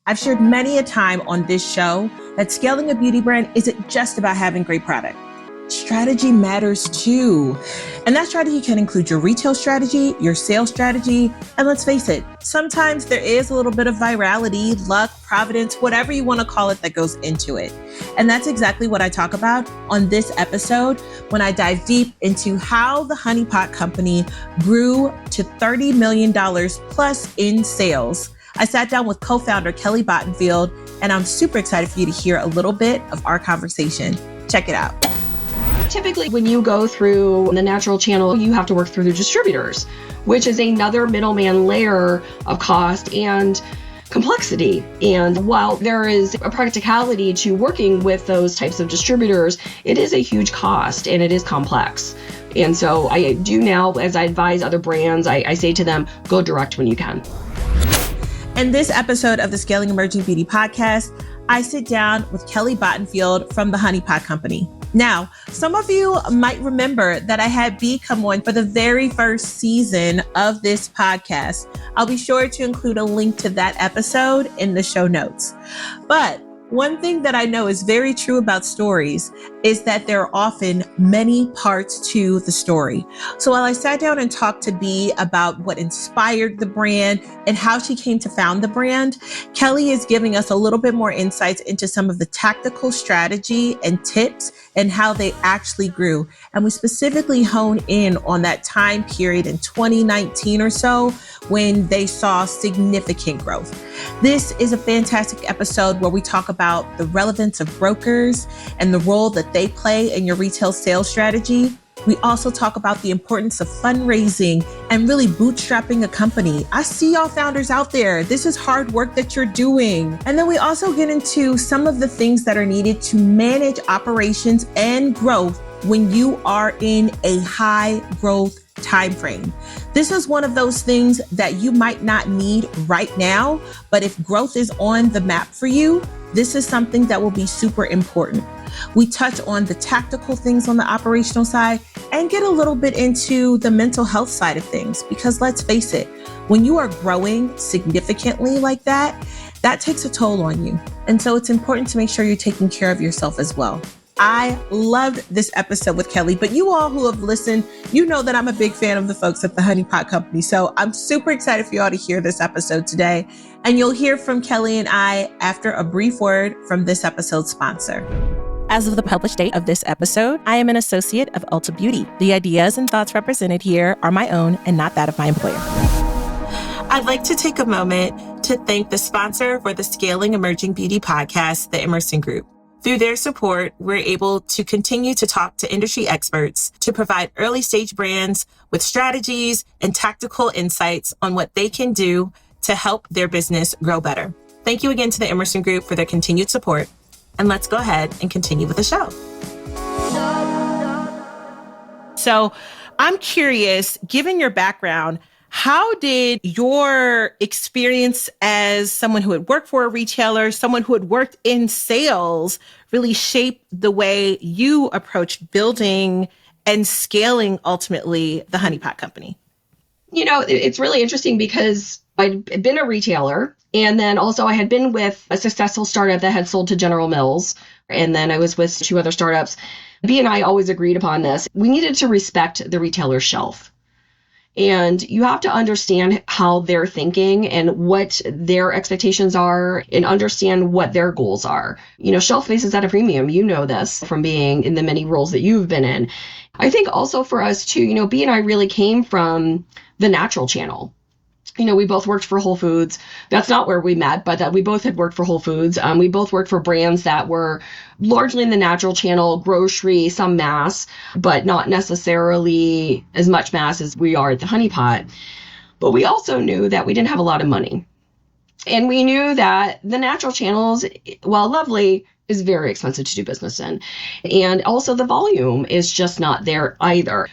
I've shared many a time on this show that scaling a beauty brand isn't just about having great product. Strategy matters too. And that strategy can include your retail strategy, your sales strategy, and let's face it, sometimes there is a little bit of virality, luck, providence, whatever you want to call it that goes into it. And that's exactly what I talk about on this episode when I dive deep into how the Honey Pot Company grew to $30 million plus in sales. I sat down with co-founder Kelly Bottenfield, and I'm super excited for you to hear a little bit of our conversation. Check it out. Typically, when you go through the natural channel, you have to work through the distributors, which is another middleman layer of cost and complexity. And while there is a practicality to working with those types of distributors, it is a huge cost and it is complex. And so I do now, as I advise other brands, I say to them, go direct when you can. In this episode of the Scaling Emerging Beauty Podcast, I sit down with Kelly Bottenfield from the Honey Pot Company. Now, some of you might remember that I had B come on for the very first season of this podcast. I'll be sure to include a link to that episode in the show notes. But one thing that I know is very true about stories is that there are often many parts to the story. So while I sat down and talked to B about what inspired the brand and how she came to found the brand, Kelly is giving us a little bit more insights into some of the tactical strategy and tips and how they actually grew. And we specifically hone in on that time period in 2019 or so when they saw significant growth. This is a fantastic episode where we talk about the relevance of brokers and the role that they play in your retail sales strategy. We also talk about the importance of fundraising and really bootstrapping a company. I see y'all founders out there. This is hard work that you're doing. And then we also get into some of the things that are needed to manage operations and growth when you are in a high growth time frame. This is one of those things that you might not need right now, but if growth is on the map for you, this is something that will be super important. We touch on the tactical things on the operational side and get a little bit into the mental health side of things, because let's face it, when you are growing significantly like that, that takes a toll on you. And so it's important to make sure you're taking care of yourself as well. I loved this episode with Kelly, but you all who have listened, you know that I'm a big fan of the folks at the Honey Pot Company. So I'm super excited for you all to hear this episode today. And you'll hear from Kelly and I after a brief word from this episode's sponsor. As of the published date of this episode, I am an associate of Ulta Beauty. The ideas and thoughts represented here are my own and not that of my employer. I'd like to take a moment to thank the sponsor for the Scaling Emerging Beauty Podcast, the Emerson Group. Through their support, we're able to continue to talk to industry experts to provide early stage brands with strategies and tactical insights on what they can do to help their business grow better. Thank you again to the Emerson Group for their continued support. And let's go ahead and continue with the show. So I'm curious, given your background, how did your experience as someone who had worked for a retailer, someone who had worked in sales, really shape the way you approached building and scaling ultimately the Honey Pot Company? You know, it's really interesting because I'd been a retailer, and then also I had been with a successful startup that had sold to General Mills, and then I was with two other startups. B and I always agreed upon this. We needed to respect the retailer's shelf. And you have to understand how they're thinking and what their expectations are and understand what their goals are. You know, shelf space is at a premium. You know this from being in the many roles that you've been in. I think also for us too, you know, B and I really came from the natural channel. You know, we both worked for Whole Foods. That's not where we met, but we both had worked for Whole Foods. We both worked for brands that were largely in the natural channel, grocery, some mass, but not necessarily as much mass as we are at the Honey Pot. But we also knew that we didn't have a lot of money. And we knew that the natural channels, while lovely, is very expensive to do business in. And also the volume is just not there either.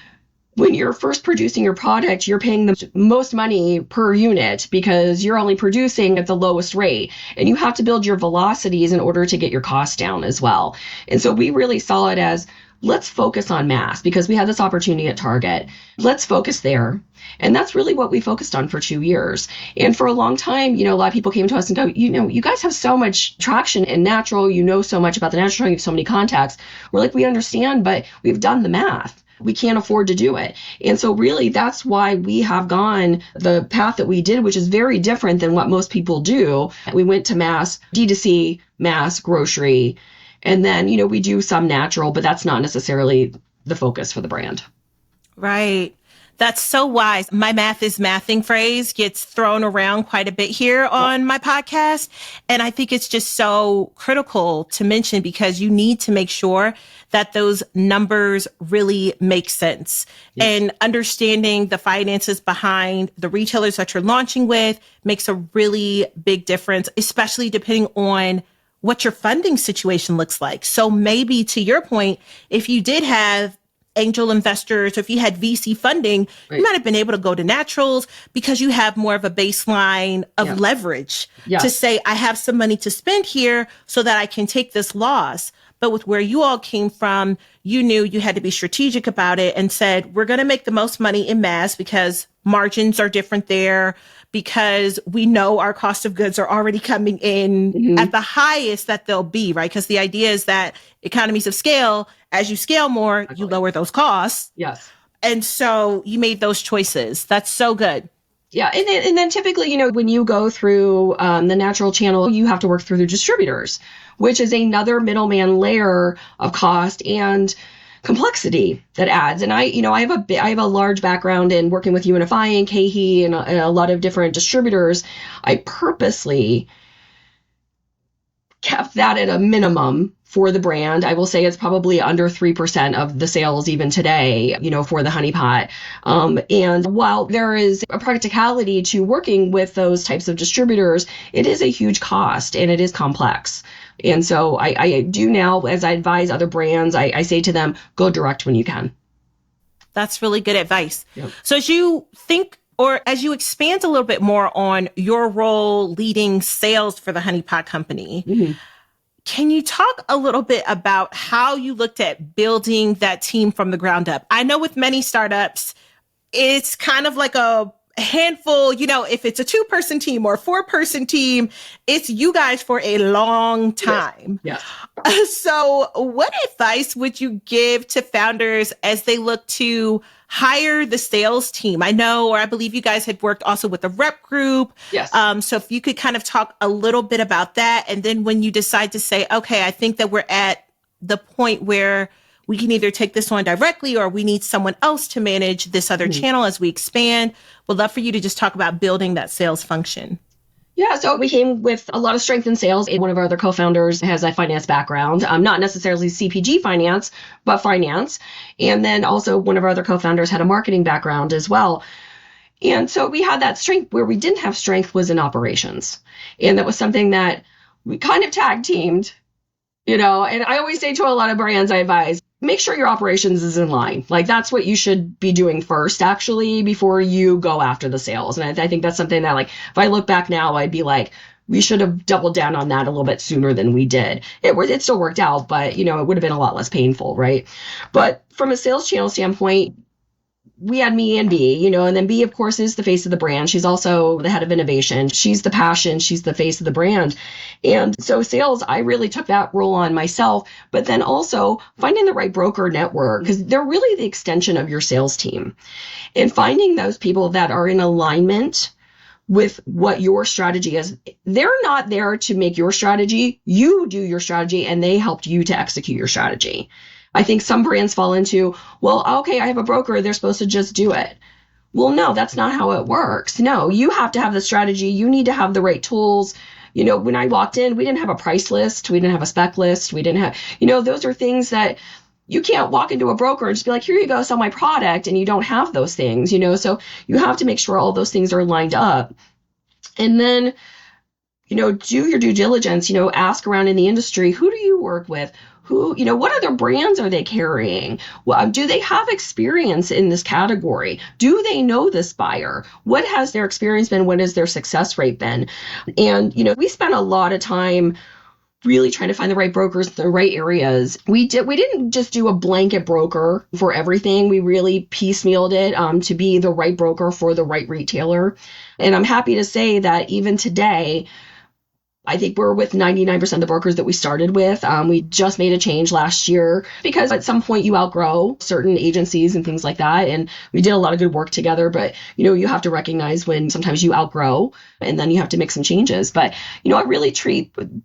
when you're first producing your product, you're paying the most money per unit because you're only producing at the lowest rate. And you have to build your velocities in order to get your costs down as well. And so we really saw it as, let's focus on mass because we had this opportunity at Target. Let's focus there. And that's really what we focused on for 2 years. And for a long time, a lot of people came to us and go, you guys have so much traction in natural. You know so much about the natural. You have so many contacts. We're like, we understand, but we've done the math. We can't afford to do it. And so really that's why we have gone the path that we did, which is very different than what most people do. We went to mass, D2C, mass, grocery, and then, we do some natural, but that's not necessarily the focus for the brand. Right. That's so wise. My math is mathing phrase gets thrown around quite a bit here on my podcast. And I think it's just so critical to mention because you need to make sure that those numbers really make sense. Yes. And understanding the finances behind the retailers that you're launching with makes a really big difference, especially depending on what your funding situation looks like. So maybe to your point, if you did have angel investors, if you had VC funding, right, you might have been able to go to naturals because you have more of a baseline of leverage to say, I have some money to spend here so that I can take this loss. But with where you all came from, you knew you had to be strategic about it and said, we're going to make the most money in mass because margins are different there, because we know our cost of goods are already coming in at the highest that they'll be, right? Because the idea is that economies of scale, as you scale more, you lower those costs. Yes. And so you made those choices. That's so good. Yeah. And then typically, when you go through the natural channel, you have to work through the distributors, which is another middleman layer of cost and complexity that adds. And I have a large background in working with Unify and KeHE and a lot of different distributors. I purposely kept that at a minimum for the brand. I will say it's probably under 3% of the sales even today, for the Honey Pot. And while there is a practicality to working with those types of distributors, it is a huge cost and it is complex. And so I do now, as I advise other brands, I say to them, go direct when you can. That's really good advice. Yep. So as you think, or as you expand a little bit more on your role leading sales for the Honey Pot Company, can you talk a little bit about how you looked at building that team from the ground up? I know with many startups, it's kind of like a handful, if it's a 2-person team or a 4-person team, it's you guys for a long time. Yes. So what advice would you give to founders as they look to hire the sales team? I know, or I believe you guys had worked also with a rep group. Yes. So if you could kind of talk a little bit about that. And then when you decide to say, okay, I think that we're at the point where we can either take this on directly or we need someone else to manage this other channel as we expand. We'd love for you to just talk about building that sales function. Yeah, so we came with a lot of strength in sales. One of our other co-founders has a finance background, not necessarily CPG finance, but finance. And then also one of our other co-founders had a marketing background as well. And so we had that strength. Where we didn't have strength was in operations. And that was something that we kind of tag teamed, and I always say to a lot of brands I advise, make sure your operations is in line. Like that's what you should be doing first, actually, before you go after the sales. And I think that's something that, like, if I look back now, I'd be like, we should have doubled down on that a little bit sooner than we did. It still worked out, but, it would have been a lot less painful, right? But from a sales channel standpoint, we had me and B, and then B, of course, is the face of the brand. She's also the head of innovation. She's the passion. She's the face of the brand. And so sales, I really took that role on myself, but then also finding the right broker network, because they're really the extension of your sales team, and finding those people that are in alignment with what your strategy is. They're not there to make your strategy. You do your strategy and they helped you to execute your strategy. I think some brands fall into, well, okay, I have a broker, they're supposed to just do it. Well, no, that's not how it works. No, you have to have the strategy. You need to have the right tools. When I walked in, we didn't have a price list. We didn't have a spec list. We didn't have, those are things that you can't walk into a broker and just be like, here you go, sell my product. And you don't have those things, so you have to make sure all those things are lined up. And then do your due diligence, ask around in the industry, who do you work with? Who, what other brands are they carrying? Well, do they have experience in this category? Do they know this buyer? What has their experience been? What has their success rate been? And, we spent a lot of time really trying to find the right brokers, the right areas. We didn't just do a blanket broker for everything. We really piecemealed it to be the right broker for the right retailer. And I'm happy to say that even today, I think we're with 99% of the brokers that we started with. We just made a change last year because at some point you outgrow certain agencies and things like that. And we did a lot of good work together, but you have to recognize when sometimes you outgrow and then you have to make some changes. But, I really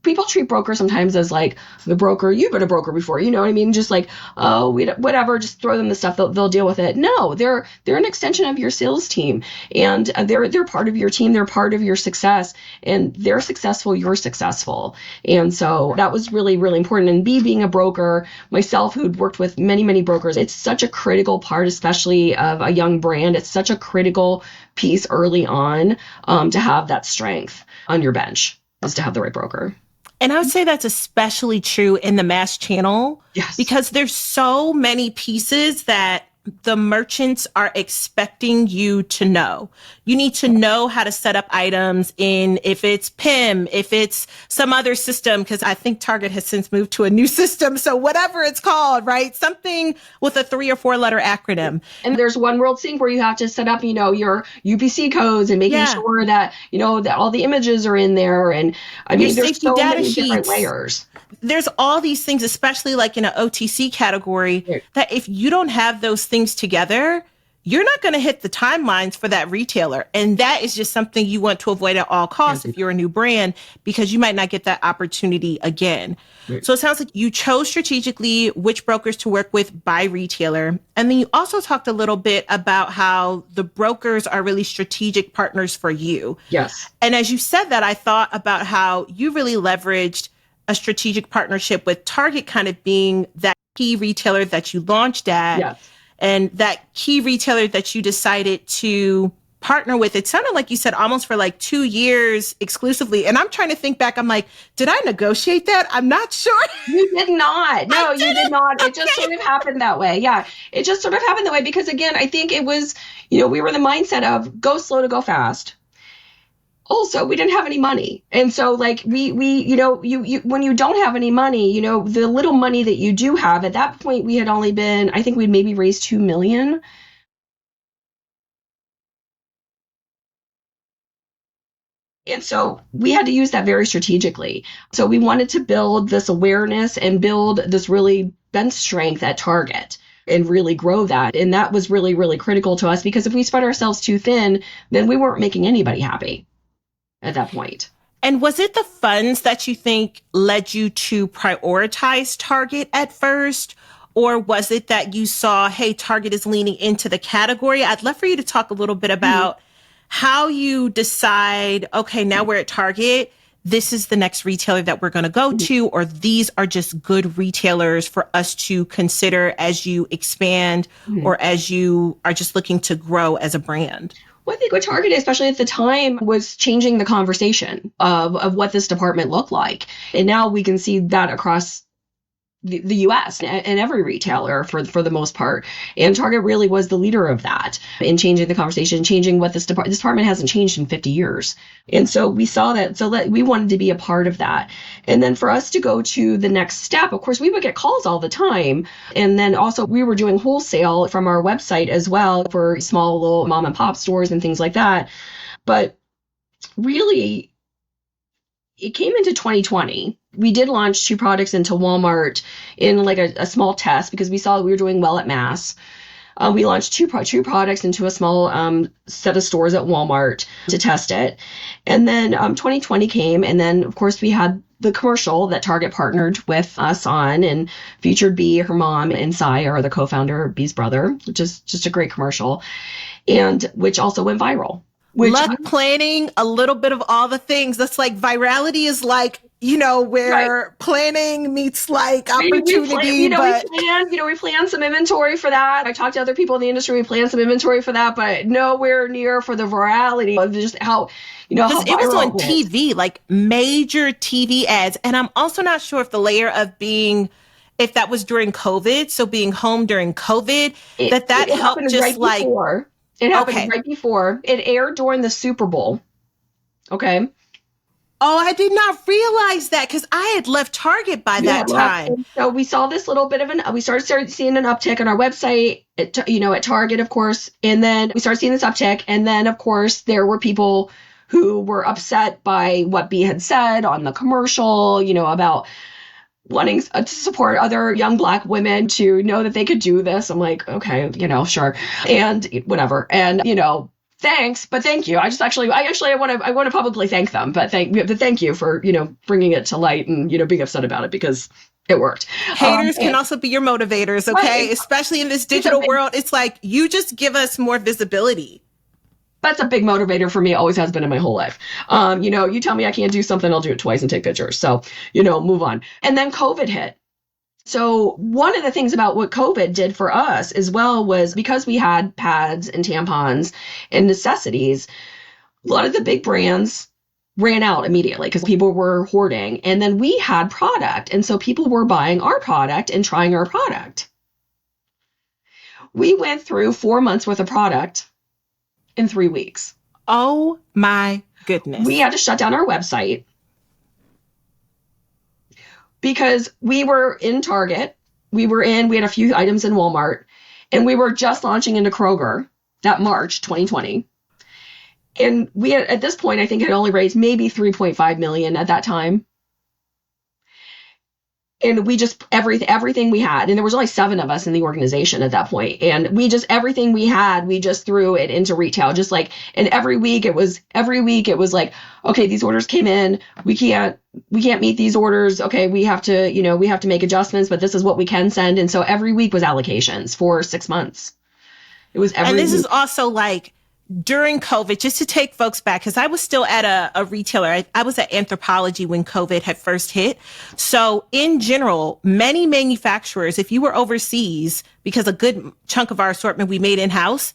people treat brokers sometimes as like the broker, you've been a broker before, you know what I mean? Just like, oh, whatever, just throw them the stuff, they'll deal with it. No, they're an extension of your sales team and they're part of your team. They're part of your success and they're successful. You're successful. And so that was really, really important. And being a broker myself, who'd worked with many, many brokers, it's such a critical part, especially of a young brand. It's such a critical piece early on to have that strength on your bench, is to have the right broker. And I would say that's especially true in the mass channel. Yes. Because there's so many pieces that the merchants are expecting you to know. You need to know how to set up items in, if it's PIM, if it's some other system, because I think Target has since moved to a new system. So whatever it's called, right? Something with a 3 or 4 letter acronym. And there's One World Sync where you have to set up, your UPC codes and making sure that, that all the images are in there. And I mean, there's so many different layers. There's all these things, especially like in an OTC category, that if you don't have those things together, you're not going to hit the timelines for that retailer. And that is just something you want to avoid at all costs if you're a new brand, because you might not get that opportunity again. Right. So it sounds like you chose strategically which brokers to work with by retailer. And then you also talked a little bit about how the brokers are really strategic partners for you. Yes. And as you said that, I thought about how you really leveraged a strategic partnership with Target kind of being that key retailer that you launched at. Yes. And that key retailer that you decided to partner with. It sounded like you said almost for like 2 years exclusively. And I'm trying to think back. I'm like, did I negotiate that? I'm not sure. You did not. No, you did not. It just sort of happened that way. Yeah. It just sort of happened that way because, again, I think it was, we were in the mindset of go slow to go fast. Also, we didn't have any money. And so like we you when you don't have any money, the little money that you do have, at that point we had only been, I think we'd maybe raised $2 million. And so we had to use that very strategically. So we wanted to build this awareness and build this really bench strength at Target and really grow that. And that was really, really critical to us, because if we spread ourselves too thin, then we weren't making anybody happy at that point. And was it the funds that you think led you to prioritize Target at first? Or was it that you saw, hey, Target is leaning into the category? I'd love for you to talk a little bit about how you decide, okay, now we're at Target. This is the next retailer that we're going to go to, or these are just good retailers for us to consider as you expand or as you are just looking to grow as a brand. Well, I think what Target, especially at the time, was changing the conversation of what this department looked like. And now we can see that across the U.S. and every retailer for the most part. And Target really was the leader of that in changing the conversation, changing what this department hasn't changed in 50 years. And so we saw that. So we wanted to be a part of that. And then for us to go to the next step, of course, we would get calls all the time. And then also we were doing wholesale from our website as well for small little mom and pop stores and things like that. But really, it came into 2020. We did launch 2 products into Walmart in like a small test because we saw we were doing well at mass. We launched two products into a small set of stores at Walmart to test it. And then 2020 came, and then of course we had the commercial that Target partnered with us on and featured Bea, her mom, and Sai, or the co-founder, Bea's brother, which is just a great commercial, and which also went viral. Luck planning, a little bit of all the things. That's like virality is like, where planning meets like opportunity. We planned some inventory for that. I talked to other people in the industry. We planned some inventory for that, but nowhere near for the virality of just how Because how it was viral on it went. TV, like major TV ads. And I'm also not sure if the layer of if that was during COVID, so being home during COVID, that It helped happened just right like, before. It happened okay. right before. It aired during the Super Bowl. Okay. Oh, I did not realize that because I had left Target by You that had left. time. And so we saw this little bit of we started seeing an uptick on our website, at Target, of course. And then we started seeing this uptick. And then, of course, there were people who were upset by what B had said on the commercial, about wanting to support other young Black women to know that they could do this. I'm like, okay, sure. And whatever. And, thanks, but thank you. I want to publicly thank them, but thank you for, bringing it to light and, being upset about it because it worked. Haters can also be your motivators, okay? Right. Especially in this digital world. It's like, you just give us more visibility. That's a big motivator for me. Always has been in my whole life. You tell me I can't do something, I'll do it twice and take pictures. So, move on. And then COVID hit. So one of the things about what COVID did for us as well was because we had pads and tampons and necessities, a lot of the big brands ran out immediately because people were hoarding. And then we had product. And so people were buying our product and trying our product. We went through 4 months worth of product in 3 weeks. Oh my goodness. We had to shut down our website because we were in Target. We had a few items in Walmart, and we were just launching into Kroger that March 2020. And we had, at this point, I think had only raised maybe 3.5 million at that time. And we just, everything we had, and there was only 7 of us in the organization at that point. And everything we had, we just threw it into retail. Just like, and every week it was like, okay, these orders came in. We can't meet these orders. Okay, we have to make adjustments, but this is what we can send. And so every week was allocations for 6 months. It was every And this week. is also like, during COVID, just to take folks back, because I was still at a retailer. I was at Anthropologie when COVID had first hit. So in general, many manufacturers, if you were overseas, because a good chunk of our assortment we made in-house,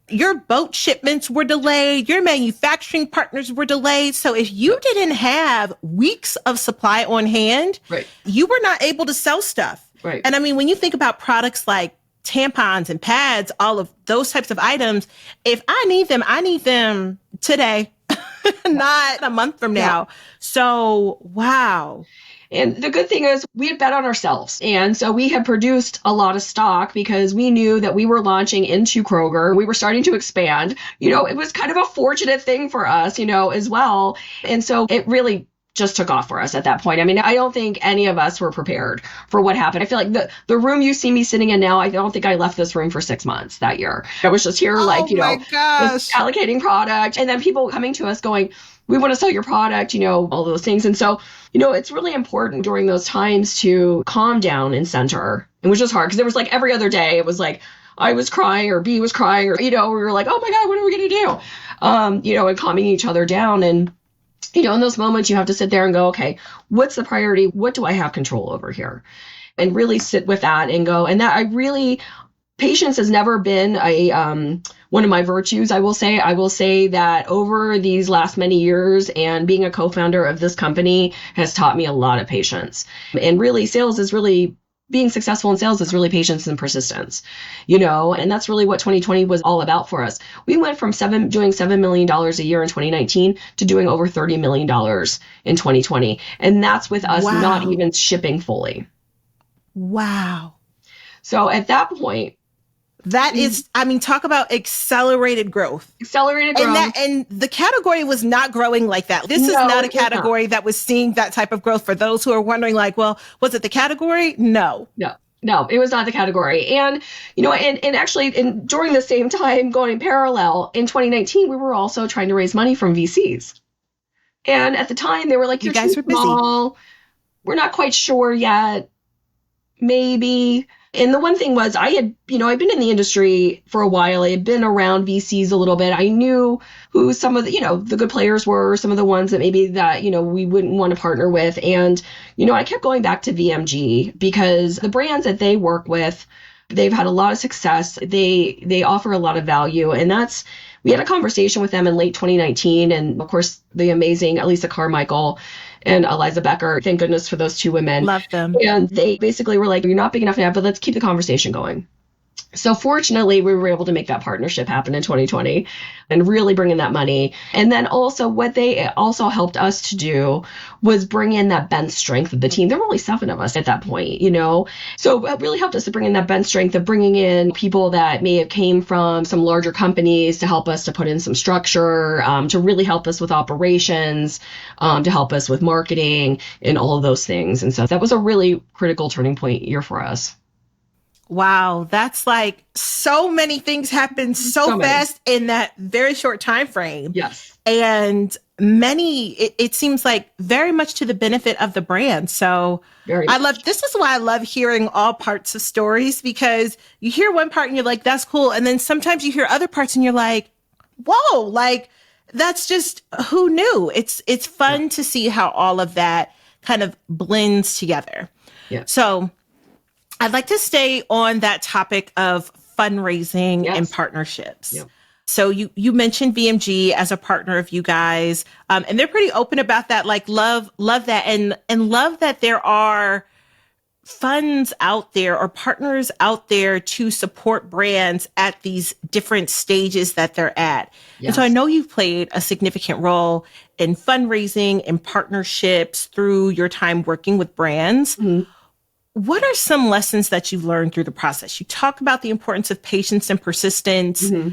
your boat shipments were delayed, your manufacturing partners were delayed. So if you didn't have weeks of supply on hand, Right. you were not able to sell stuff. Right. And I mean, when you think about products like tampons and pads, all of those types of items, if I need them today, not a month from now. Yeah. So, wow. And the good thing is we had bet on ourselves. And so we had produced a lot of stock because we knew that we were launching into Kroger. We were starting to expand. It was kind of a fortunate thing for us, as well. And so it really just took off for us at that point. I mean, I don't think any of us were prepared for what happened. I feel like the room you see me sitting in now, I don't think I left this room for 6 months that year. I was just here just allocating product, and then people coming to us going, we want to sell your product, all those things. And so, it's really important during those times to calm down and center. It was just hard because it was like every other day, it was like I was crying or B was crying or, we were like, oh my God, what are we going to do? And calming each other down. And in those moments, you have to sit there and go, okay, what's the priority? What do I have control over here? And really sit with that and go. And patience has never been one of my virtues. I will say that over these last many years and being a co-founder of this company has taught me a lot of patience. And really, being successful in sales is really patience and persistence, and that's really what 2020 was all about for us. We went from doing $7 million a year in 2019 to doing over $30 million in 2020. And that's with us not even shipping fully. Wow. So at that point, that is, talk about accelerated growth. And the category was not growing like that. This is not a category that was seeing that type of growth. For those who are wondering, like, well, was it the category? No, it was not the category. And, and actually during the same time going in parallel in 2019, we were also trying to raise money from VCs. And at the time they were like, you guys are busy. We're not quite sure yet. Maybe. And the one thing was I'd been in the industry for a while. I had been around VCs a little bit. I knew who some of the, the good players were, some of the ones that maybe that, we wouldn't want to partner with. And, I kept going back to VMG because the brands that they work with They've had a lot of success. They offer a lot of value. And we had a conversation with them in late 2019. And of course, the amazing Elisa Carmichael and Eliza Becker, thank goodness for those two women. Love them. And they basically were like, you're not big enough now, but let's keep the conversation going. So fortunately, we were able to make that partnership happen in 2020 and really bring in that money. And then also what they also helped us to do was bring in that bench strength of the team. There were only 7 of us at that point, So it really helped us to bring in that bench strength of bringing in people that may have came from some larger companies to help us to put in some structure, to really help us with operations, to help us with marketing and all of those things. And so that was a really critical turning point year for us. Wow, that's like so many things happen so fast in that very short time frame. Yes. And it seems like very much to the benefit of the brand. So this is why I love hearing all parts of stories, because you hear one part and you're like, that's cool. And then sometimes you hear other parts and you're like, whoa, like that's just, who knew? It's fun to see how all of that kind of blends together. Yeah. So I'd like to stay on that topic of fundraising and partnerships. Yep. So you mentioned VMG as a partner of you guys, and they're pretty open about that. Like love that, and love that there are funds out there or partners out there to support brands at these different stages that they're at. Yes. And so I know you've played a significant role in fundraising and partnerships through your time working with brands. Mm-hmm. What are some lessons that you've learned through the process? You talk about the importance of patience and persistence. Mm-hmm.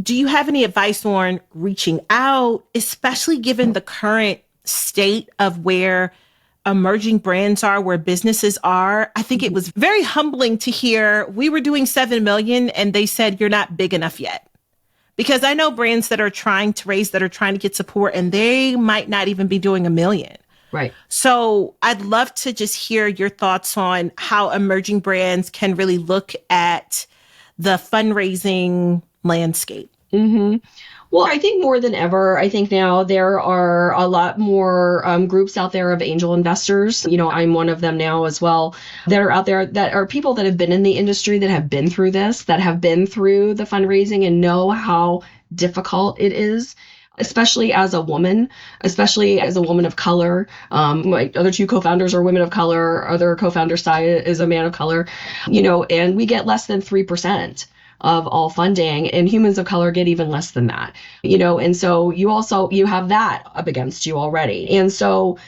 Do you have any advice on reaching out, especially given the current state of where emerging brands are, where businesses are? I think it was very humbling to hear we were doing 7 million and they said, you're not big enough yet. Because I know brands that are trying to get support, and they might not even be doing 1 million. Right. So I'd love to just hear your thoughts on how emerging brands can really look at the fundraising landscape. Mm-hmm. Well, I think more than ever, I think now there are a lot more groups out there of angel investors. I'm one of them now as well, that are out there, that are people that have been in the industry, that have been through this, that have been through the fundraising and know how difficult it is. Especially as a woman of color. My other 2 co-founders are women of color. Our other co-founder, Sai, is a man of color, and we get less than 3% of all funding, and humans of color get even less than that, and so you have that up against you already. And so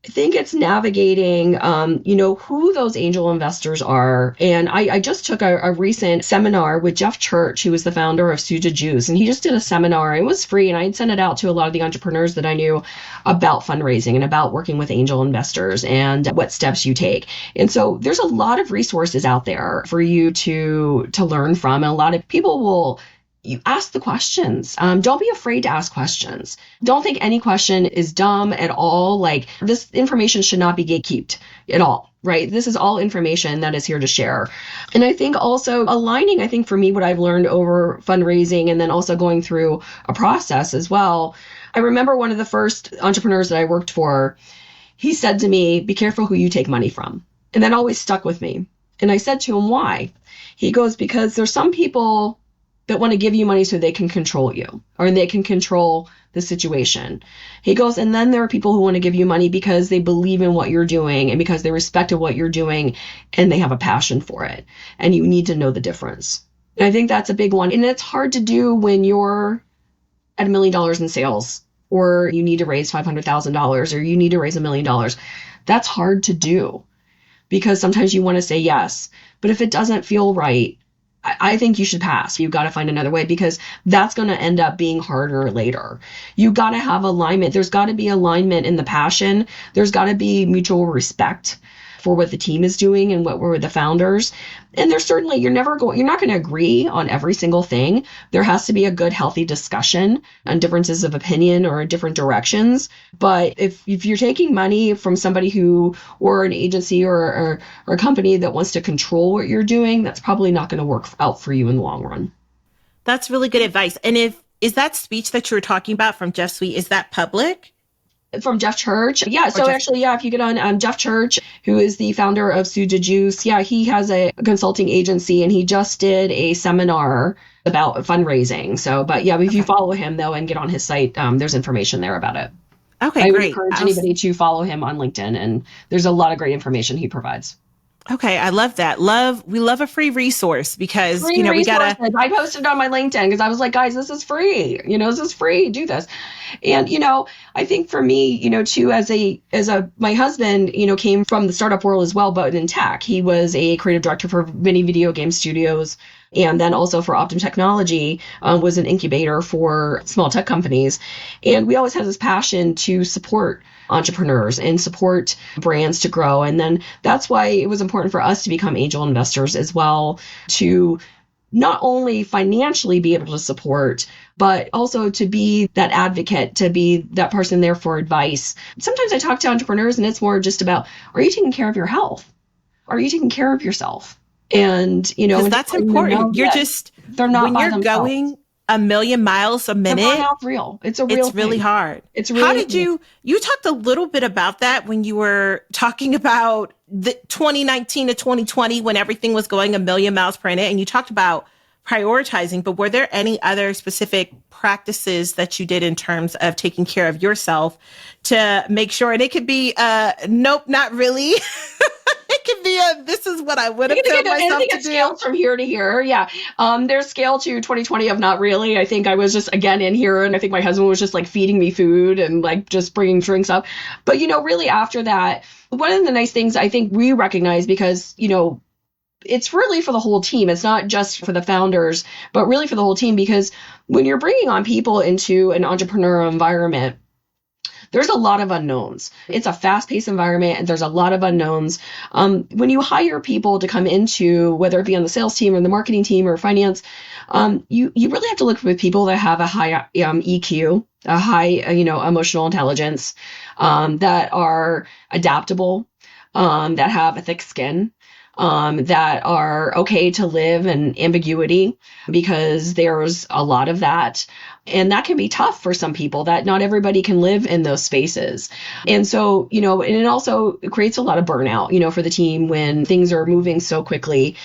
I think it's navigating, who those angel investors are. And I just took a recent seminar with Jeff Church, who is the founder of Suja Juice. And he just did a seminar. It was free. And I had sent it out to a lot of the entrepreneurs that I knew about fundraising and about working with angel investors and what steps you take. And so there's a lot of resources out there for you to learn from. And a lot of people you ask the questions. Don't be afraid to ask questions. Don't think any question is dumb at all. Like, this information should not be gatekept at all, right? This is all information that is here to share. And I think also aligning, I think for me, what I've learned over fundraising and then also going through a process as well. I remember one of the first entrepreneurs that I worked for, he said to me, be careful who you take money from. And that always stuck with me. And I said to him, why? He goes, because there's some people that want to give you money so they can control you or they can control the situation. He goes, and then there are people who want to give you money because they believe in what you're doing and because they respect what you're doing and they have a passion for it. And you need to know the difference. And I think that's a big one. And it's hard to do when you're at $1 million in sales, or you need to raise $500,000, or you need to raise $1 million. That's hard to do because sometimes you want to say yes, but if it doesn't feel right, I think you should pass. You've got to find another way because that's going to end up being harder later. You got to have alignment. There's got to be alignment in the passion. There's got to be mutual respect for what the team is doing and what we're the founders. And there's certainly, you're not going to agree on every single thing. There has to be a good, healthy discussion on differences of opinion or different directions. But if you're taking money from somebody or an agency or a company that wants to control what you're doing, that's probably not going to work out for you in the long run. That's really good advice. And is that speech that you were talking about from Jeff Sweet, is that public? From Jeff Church. Yeah. So actually, yeah, if you get on Jeff Church, who is the founder of Suja Juice, yeah, he has a consulting agency and he just did a seminar about fundraising. So, but yeah, if you follow him though and get on his site, there's information there about it. Okay, I would great. encourage anybody to follow him on LinkedIn, and there's a lot of great information he provides. Okay, I love that. We love a free resource because, free we resources. gotta. I posted on my LinkedIn because I was like, guys, this is free. This is free. Do this. And, I think for me, too, my husband, came from the startup world as well, but in tech. He was a creative director for many video game studios. And then also for Optum Technology, was an incubator for small tech companies. And we always had this passion to support entrepreneurs and support brands to grow. And then that's why it was important for us to become angel investors as well, to not only financially be able to support, but also to be that advocate, to be that person there for advice. Sometimes I talk to entrepreneurs and it's more just about, are you taking care of your health? Are you taking care of yourself? And, because that's important. They're not when you're going a million miles a minute. The burnout's real. It's a real It's really thing. hard. It's really. How did you talked a little bit about that when you were talking about the 2019 to 2020 when everything was going a million miles per minute, and you talked about prioritizing, but were there any other specific practices that you did in terms of taking care of yourself to make sure, and it could be, nope, not really. It could be this is what I would have told myself to do. Scaled from here to here. Yeah. There's scale to 2020 of not really. I think I was just again in here, and I think my husband was just like feeding me food and like just bringing drinks up. But, really after that, one of the nice things I think we recognize, because, it's really for the whole team. It's not just for the founders, but really for the whole team, because when you're bringing on people into an entrepreneurial environment, there's a lot of unknowns. It's a fast-paced environment, and there's a lot of unknowns. When you hire people to come into, whether it be on the sales team or the marketing team or finance, you really have to look for people that have a high EQ, a high emotional intelligence, that are adaptable, that have a thick skin, that are okay to live in ambiguity, because there's a lot of that. And that can be tough for some people, that not everybody can live in those spaces. And so, and it also creates a lot of burnout, for the team when things are moving so quickly.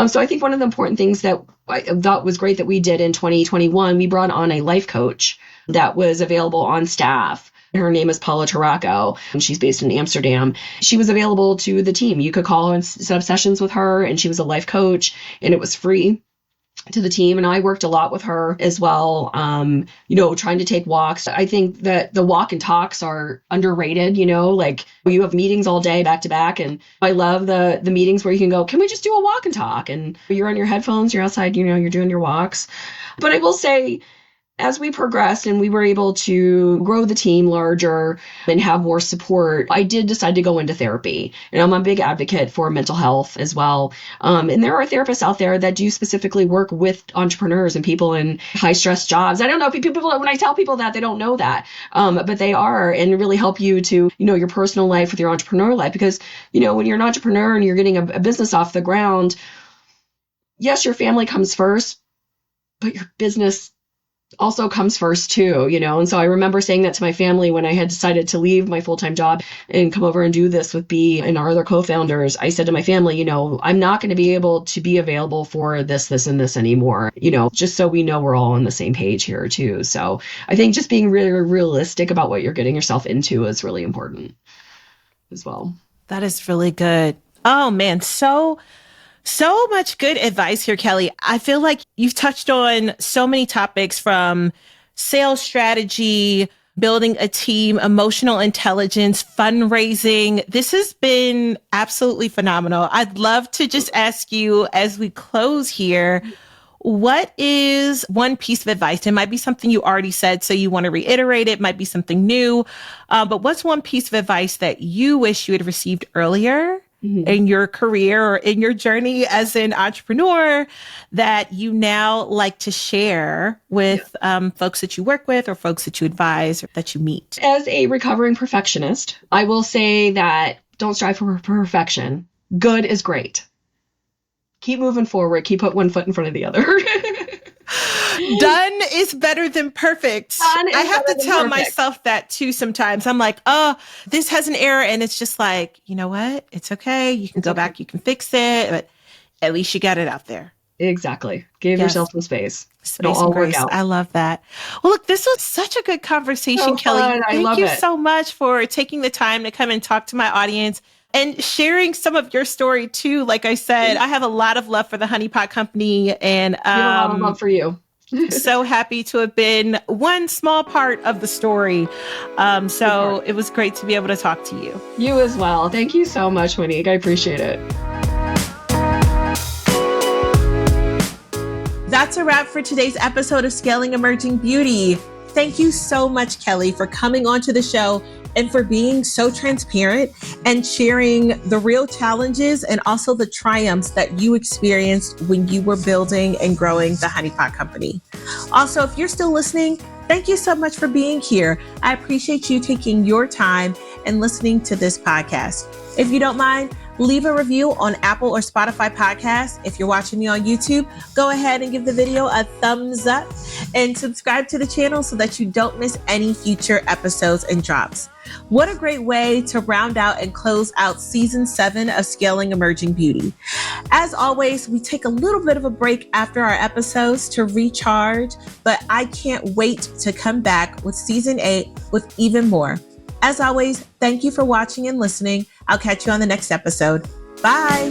So I think one of the important things that I thought was great that we did in 2021, we brought on a life coach that was available on staff. Her name is Paula Taraco, and she's based in Amsterdam. She was available to the team. You could call and set up sessions with her, and she was a life coach, and it was free to the team. And I worked a lot with her as well, trying to take walks. I think that the walk and talks are underrated, like you have meetings all day back to back. And I love the meetings where you can go, can we just do a walk and talk? And you're on your headphones, you're outside, you're doing your walks. But I will say, as we progressed and we were able to grow the team larger and have more support, I did decide to go into therapy. And I'm a big advocate for mental health as well. And there are therapists out there that do specifically work with entrepreneurs and people in high stress jobs. I don't know if people, when I tell people that, they don't know that, but they are, and really help you to, your personal life with your entrepreneur life. Because, when you're an entrepreneur and you're getting a business off the ground, yes, your family comes first, but your business also comes first too, and so I remember saying that to my family when I had decided to leave my full-time job and come over and do this with B and our other co-founders. I said to my family, I'm not going to be able to be available for this, and this anymore, just so we know we're all on the same page here too. So I think just being really realistic about what you're getting yourself into is really important as well. That is really good. Oh man, so much good advice here, Kelly. I feel like you've touched on so many topics, from sales strategy, building a team, emotional intelligence, fundraising. This has been absolutely phenomenal. I'd love to just ask you, as we close here, what is one piece of advice? It might be something you already said, so you want to reiterate it. Might be something new. But what's one piece of advice that you wish you had received earlier in your career or in your journey as an entrepreneur that you now like to share with folks that you work with or folks that you advise or that you meet? As a recovering perfectionist, I will say that don't strive for perfection. Good is great. Keep moving forward. Keep put one foot in front of the other. Done is better than perfect. I have to tell myself that too sometimes. I'm like, oh, this has an error. And it's just like, you know what? It's okay. You can go back. You can fix it. But at least you got it out there. Exactly. Give yourself some space. Space and grace. I love that. Well, look, this was such a good conversation, Kelly. Thank you so much for taking the time to come and talk to my audience and sharing some of your story too. Like I said, I have a lot of love for the Honey Pot Company, and I have a lot of love for you. So happy to have been one small part of the story. So it was great to be able to talk to you. You as well. Thank you so much, Monique. I appreciate it. That's a wrap for today's episode of Scaling Emerging Beauty. Thank you so much, Kelly, for coming onto the show and for being so transparent and sharing the real challenges and also the triumphs that you experienced when you were building and growing the Honey Pot Company. Also, if you're still listening, thank you so much for being here. I appreciate you taking your time and listening to this podcast. If you don't mind, leave a review on Apple or Spotify podcasts. If you're watching me on YouTube, go ahead and give the video a thumbs up and subscribe to the channel so that you don't miss any future episodes and drops. What a great way to round out and close out season 7 of Scaling Emerging Beauty. As always, we take a little bit of a break after our episodes to recharge, but I can't wait to come back with season 8 with even more. As always, thank you for watching and listening. I'll catch you on the next episode. Bye.